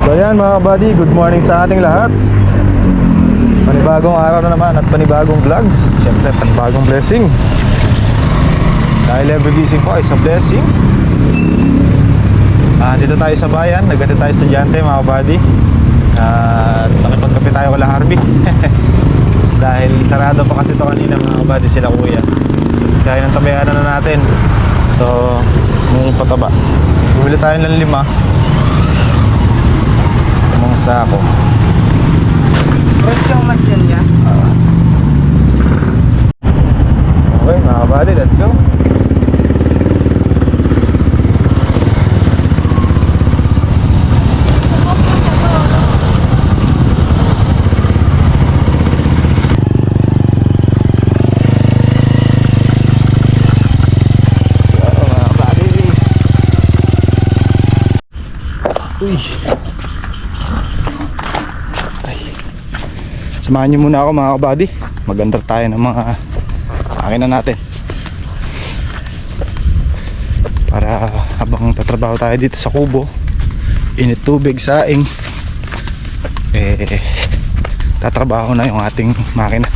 So ayan mga buddy, good morning sa ating lahat. Panibagong araw na naman at panibagong vlog. Siyempre panibagong blessing. Dahil every gising po ay isang blessing. Dito tayo sa bayan, nagkatid tayo estudyante mga buddy. At nakipagkape tayo kala Harvey. Dahil sarado pa kasi ito kanina mga buddy, sila kuya. Kaya nang tabayanan na natin. So, mung pataba. Bumili tayo ng 5 mga sako. First yung mas yun niya. Okay mga kabady, let's go. Uy. Samahan nyo muna ako mga kabady. Maganda tayo ng mga akin natin. Para habang tatrabaho tayo dito sa kubo, init tubig, saing, tatrabaho na yung ating makina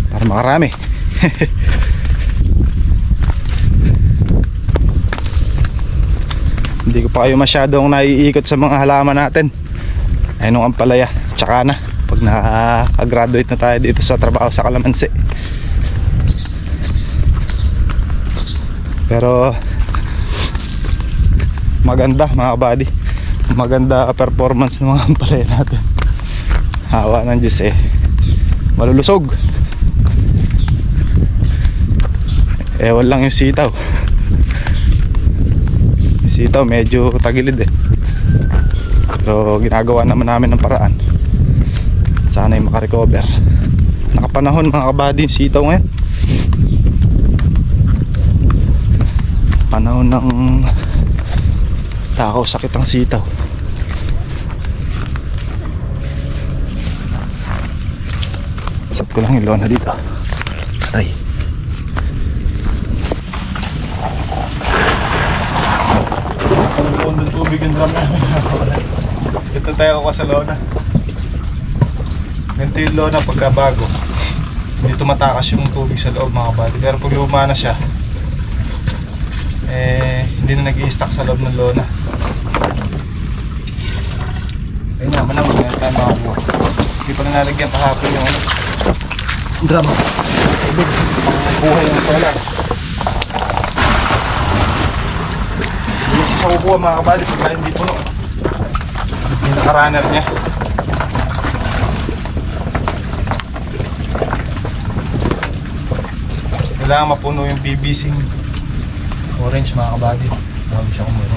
para makarami. Hindi ko pa kayo masyadong naiikot sa mga halaman natin. Ayun ang ampalaya, tsaka na pag naka-graduate na tayo dito sa trabaho sa Kalamansi. Pero maganda mga buddy, maganda performance ng mga ampalaya natin. Hawa ng Diyos malulusog. Ewan lang yung sitaw. Yung sitaw medyo tagilid pero ginagawa naman namin ng paraan. Sana'y makarecover. Nakapanahon mga kabady yung sitaw ngayon. Panahon ng takaw, sakit ang sitaw. Sap ko lang yung lona dito. Aray. Ang tubig yung drum namin. Ito tayo ako sa lona. Ganito yung lona pagka bago. Hindi tumatakas yung tubig sa loob mga buddy. Pero pag luma na siya, hindi na nag-i-stack sa loob ng lona. Ayun naman naman, ngayon tayo makakuha. Hindi pa nalalagyan kahapon yung drum. Buhay yung solar. Hindi siya kukuha mga kabali pagka hindi puno. Yung naka-runner niya. Kailangan mapuno yung BBC orange mga kabady bago siya kumuro.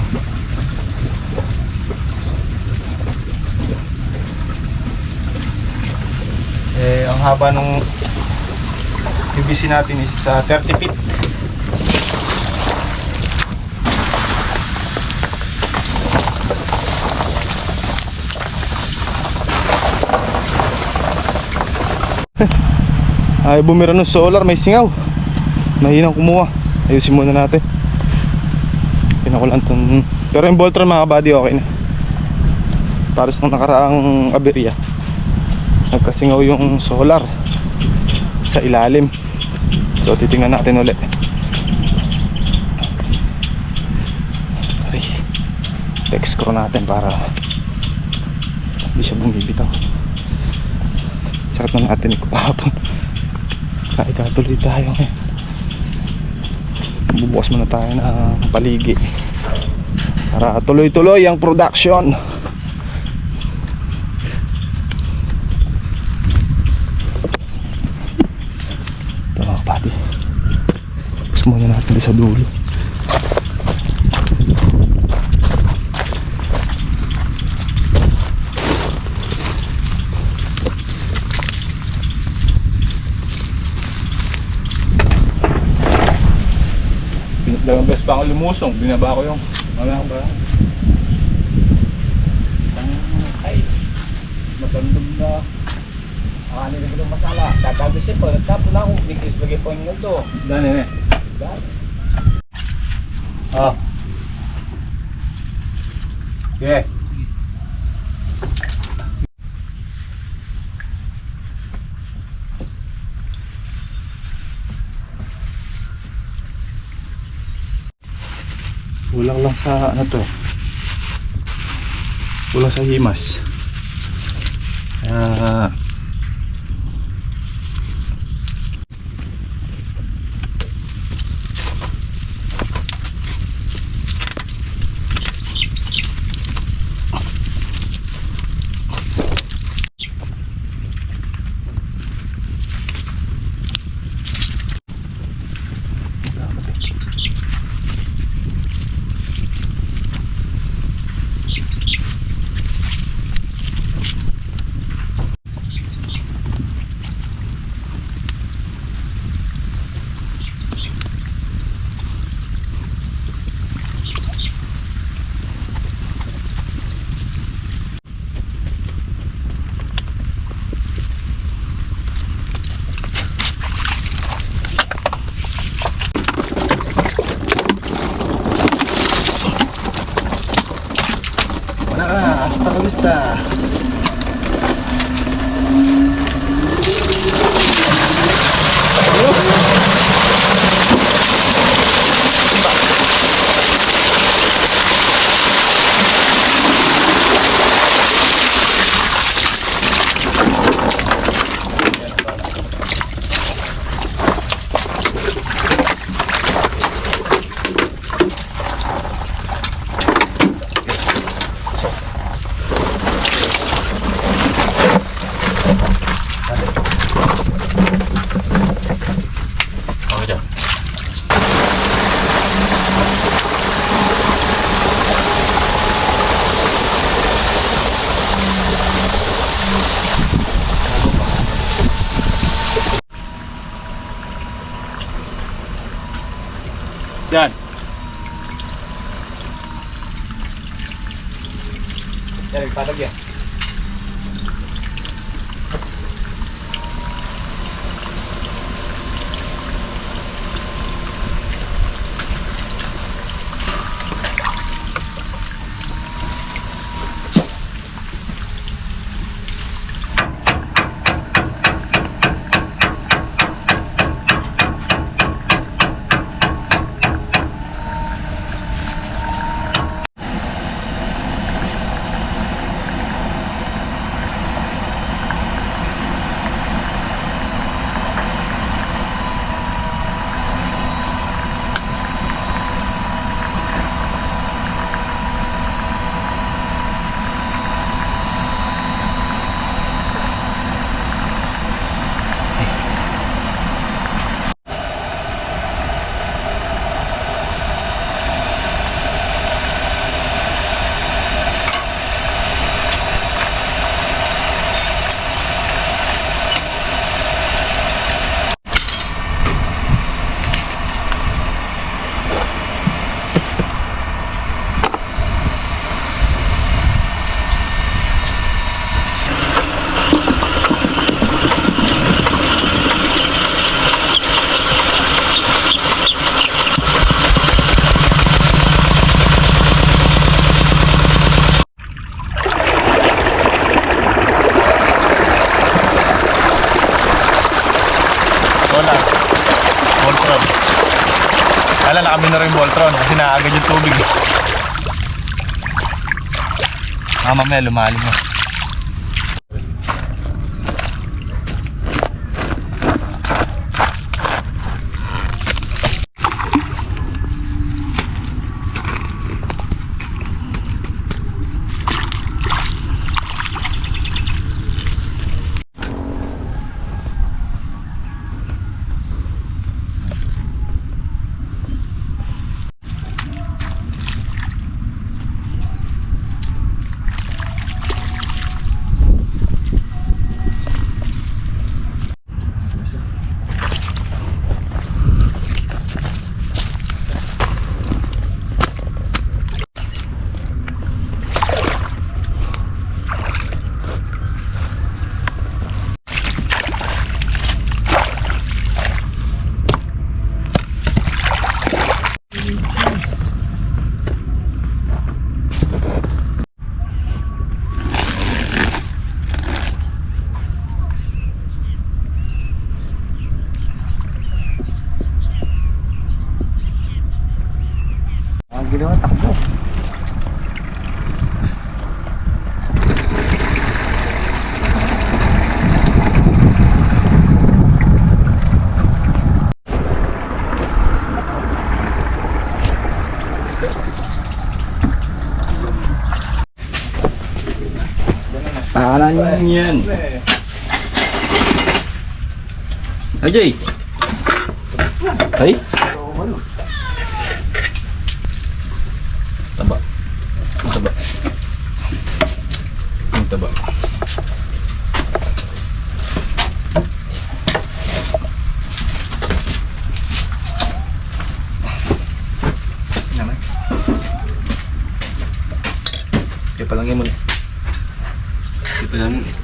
Ang haba ng BBC natin is 30 feet. Ay bumira ng solar, may singaw. Mahinang kumuha. Ayusin muna natin. Pinakulan itong... Pero yung Voltron mga kabady okay na. Pares nung nakaraang aberya, nagkasingaw yung solar sa ilalim. So titingnan natin ulit. Ay, text-screw natin para hindi siya bumibitaw. Sakit na natin ikupapon. Kahit katuloy tayo ngayon. Bubukas muna tayo ng paligi para tuloy-tuloy ang production. Ito mga pati. Bukas muna natin sa dulo. Dalawang beses pa ako lumusong, binaba ko yung mga ba? Ay, matandog na. Akanin ko ng masala. Tatabi siya po, nagtapo na ako. Bigis bagay po yung naldo. Dani. Ah. Okay. sa ano to eh. Kulang sa himas. Kaya hasta la vista. Yan. Yan, patag yan. Voltron. Kala nakami na rin Voltron kasi naagad yung tubig. Mamaya lumalim na. naman takbo. Pakalan yan. Ajay. Ay. Taba. Taba. Taba. Naman. Kaya palangin mo. Kaya palangin.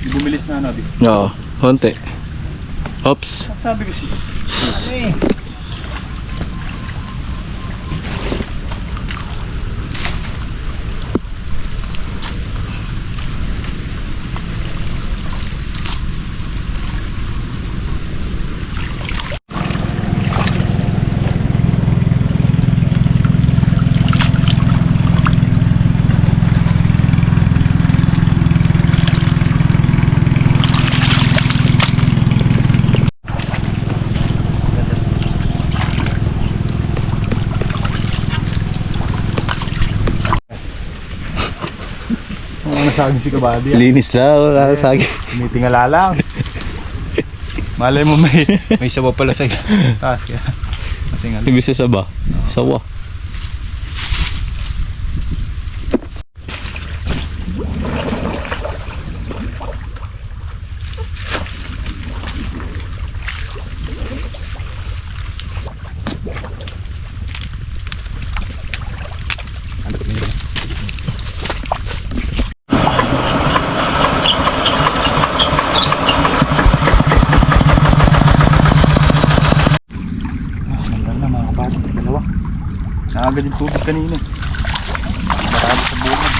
Bumilis na ano, Oo, konti. Oops. sabi ko siya. Ano eh? Nasagin si Kabady. Linis na, wala sagi. Tumitingala lang. Malay mo may sawa pala sa taas kaya. Natingala. Ibig sa saba. Sawa. agad yung tubig kanina. Marami sa bungad.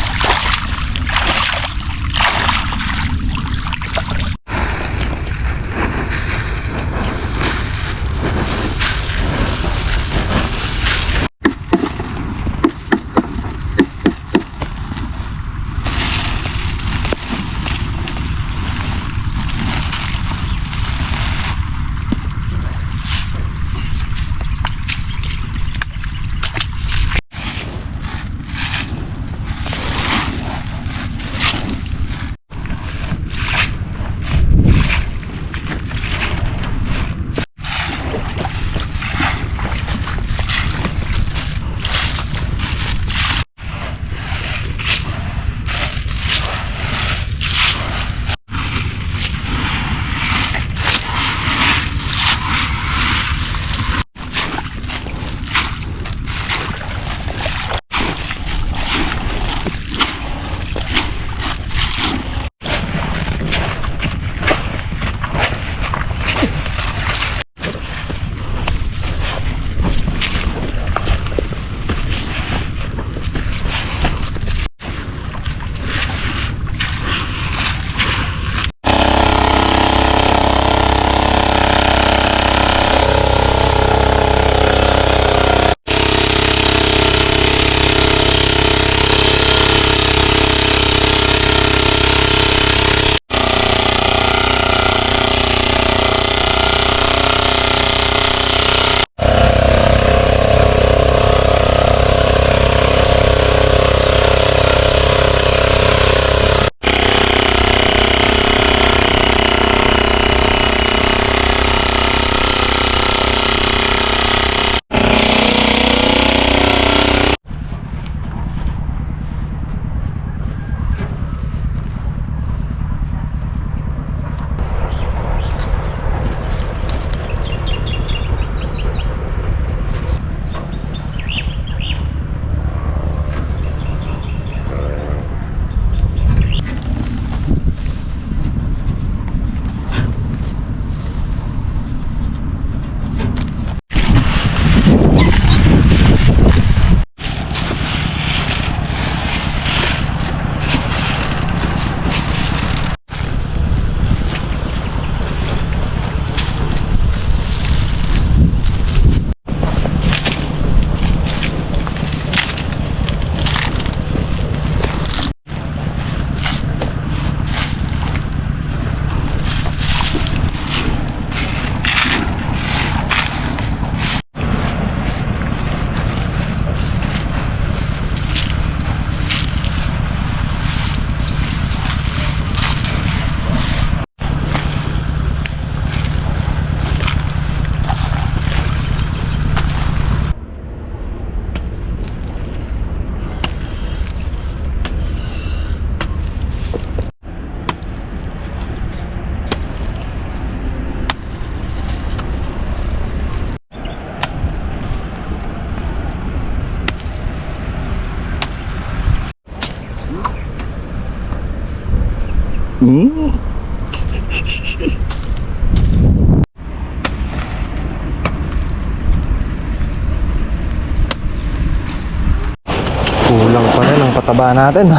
Kulang pa rin ang pataba natin.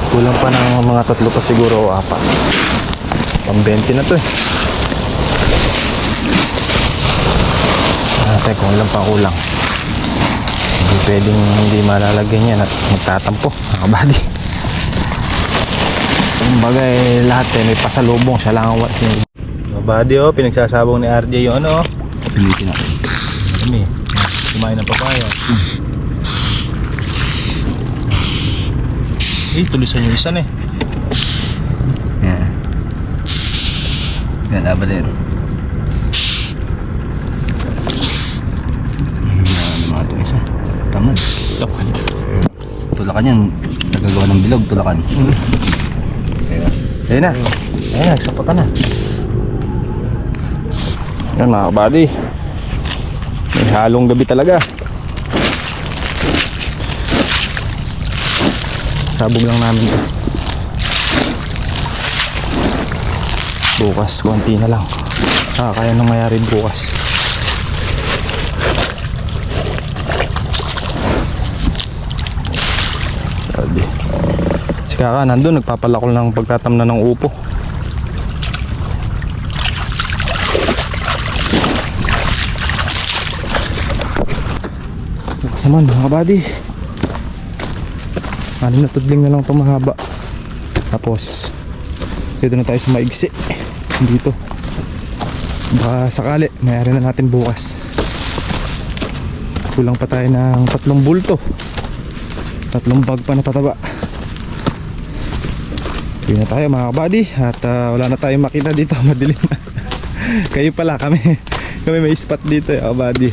Kulang pa ng mga 3 pa siguro o 4. Pang 20 na to eh. Natin kung ilan pa kulang. Hindi pwedeng hindi malalagyan yan at magtatampo mga kabady. Kumbaga eh, lahat eh may pasalubong. Siya lang ang mga kabady oh, pinagsasabong ni RJ yung ano oh. Pilitin natin. Marami. Kumain ng papaya. Eh, tulisan yung isa na eh. Yan. Yan, laban din. Yan, mga ito isa. Tamad. Tamad. Tulakan yan. Nagagawa ng bilog, tulakan. Ayun na. Ayun na, nagsaputan na. Yan mga kabady. May halong gabi talaga. Sabog lang namin ito. Bukas, konti na lang. Kaya nang mayari bukas. Kaya ka nandun nagpapalakol ng pagtatamnan ng upo. Naman mga buddy, 6 na tudling na lang ito mahaba. Tapos dito na tayo sa maigsi dito. Baka sakali mayari na natin bukas. Kulang pa tayo ng 3 bulto, 3 bag pa na pataba. Yun na tayo mga buddy. At wala na tayong makita dito, madilim na. Kayo pala, kami may spot dito mga buddy.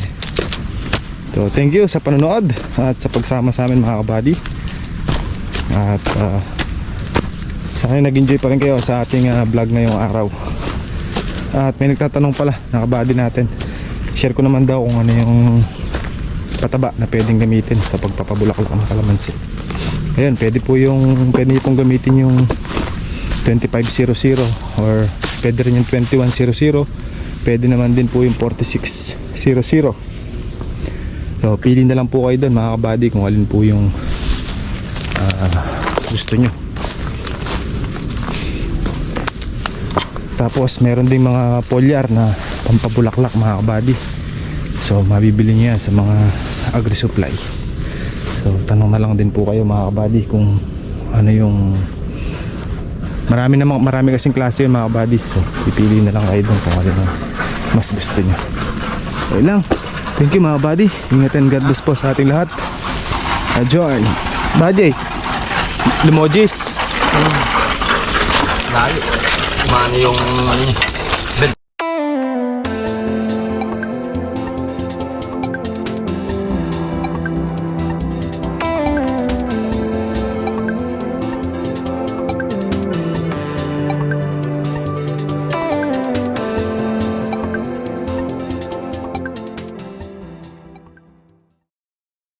So thank you sa panonood at sa pagsama sa amin mga kabady. At sana nag-enjoy pa rin kayo sa ating vlog ngayong araw. At may nagtatanong pala na kabady natin, share ko naman daw kung ano yung pataba na pwedeng gamitin sa pagpapabulaklak ng kalamansi. Ayun, pwede niyo pong gamitin yung 2500 or pwede rin yung 2100. Pwede naman din po yung 4600. So pili na lang po kayo doon mga kabady kung alin po yung gusto nyo. Tapos meron ding mga foliar na pampabulaklak mga kabady. So mabibili nyo yan sa mga agri-supply. So tanong na lang din po kayo mga kabady kung ano yung marami kasing klase yung mga kabady. So pipili na lang kayo doon kung ano yung mas gusto nyo. Okay lang. Thank you mga buddy. Ingat and God bless po sa ating lahat. Adjourn. Buddy, limojis. Layo. Mano yung ano niya.